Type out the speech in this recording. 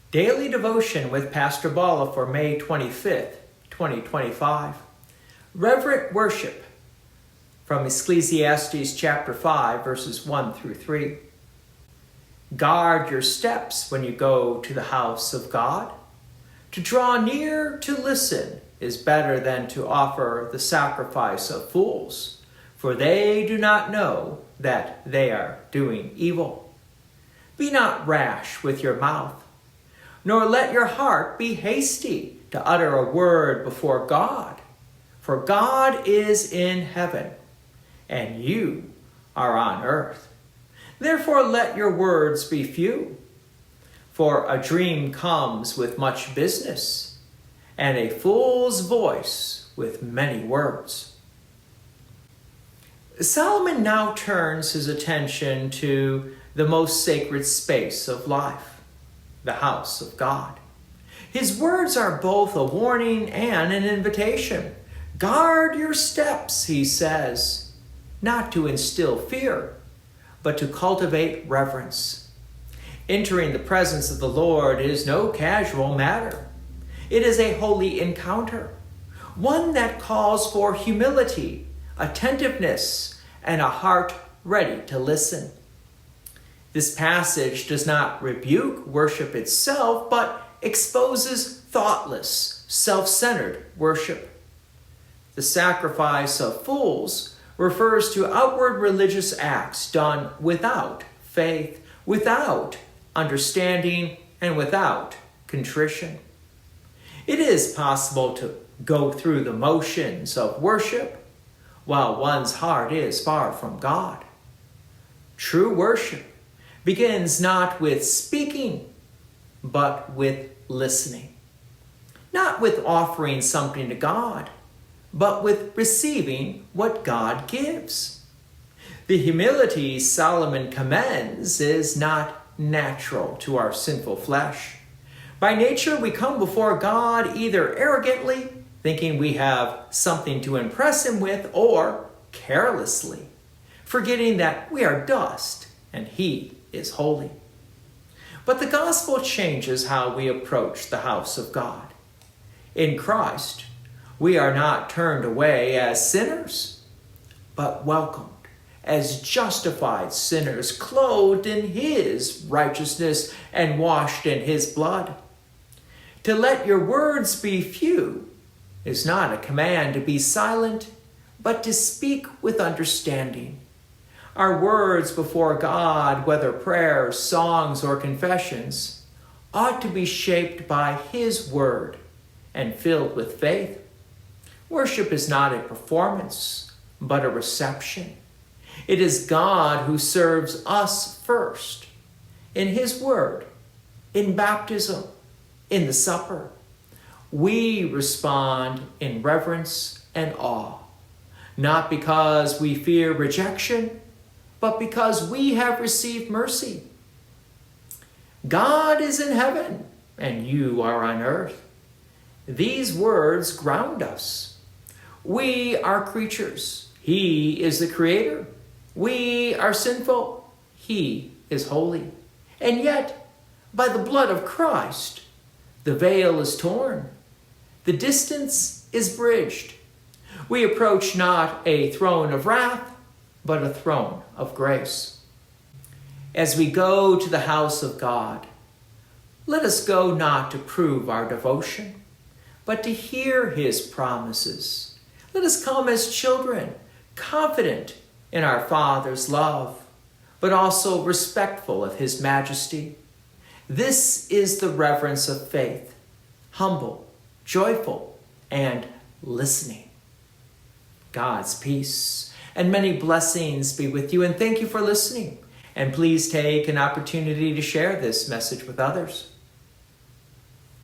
Daily Devotion with Pastor Balla for May 25th, 2025. Reverent Worship from Ecclesiastes chapter 5, verses 1 through 3. Guard your steps when you go to the house of God. To draw near to listen is better than to offer the sacrifice of fools, for they do not know that they are doing evil. Be not rash with your mouth, nor let your heart be hasty to utter a word before God. For God is in heaven, and you are on earth. Therefore let your words be few. For a dream comes with much business, and a fool's voice with many words. Solomon now turns his attention to the most sacred space of life, the house of God. His words are both a warning and an invitation. Guard your steps, he says, not to instill fear, but to cultivate reverence. Entering the presence of the Lord is no casual matter. It is a holy encounter, one that calls for humility, attentiveness, and a heart ready to listen. This passage does not rebuke worship itself, but exposes thoughtless, self-centered worship. The sacrifice of fools refers to outward religious acts done without faith, without understanding, and without contrition. It is possible to go through the motions of worship while one's heart is far from God. True worship begins not with speaking, but with listening. Not with offering something to God, but with receiving what God gives. The humility Solomon commends is not natural to our sinful flesh. By nature, we come before God either arrogantly, thinking we have something to impress him with, or carelessly, forgetting that we are dust and he is holy. But the gospel changes how we approach the house of God. In Christ, we are not turned away as sinners, but welcomed as justified sinners, clothed in his righteousness and washed in his blood. To let your words be few is not a command to be silent, but to speak with understanding. Our words before God, whether prayers, songs, or confessions, ought to be shaped by his word and filled with faith. Worship is not a performance, but a reception. It is God who serves us first, in his word, in baptism, in the supper. We respond in reverence and awe, not because we fear rejection, but because we have received mercy. God is in heaven, and you are on earth. These words ground us. We are creatures. He is the creator. We are sinful. He is holy. And yet, by the blood of Christ, the veil is torn. The distance is bridged. We approach not a throne of wrath, but a throne of grace. As we go to the house of God, let us go not to prove our devotion, but to hear his promises. Let us come as children, confident in our Father's love, but also respectful of his majesty. This is the reverence of faith, humble, joyful, and listening. God's peace and many blessings be with you, and thank you for listening. And please take an opportunity to share this message with others.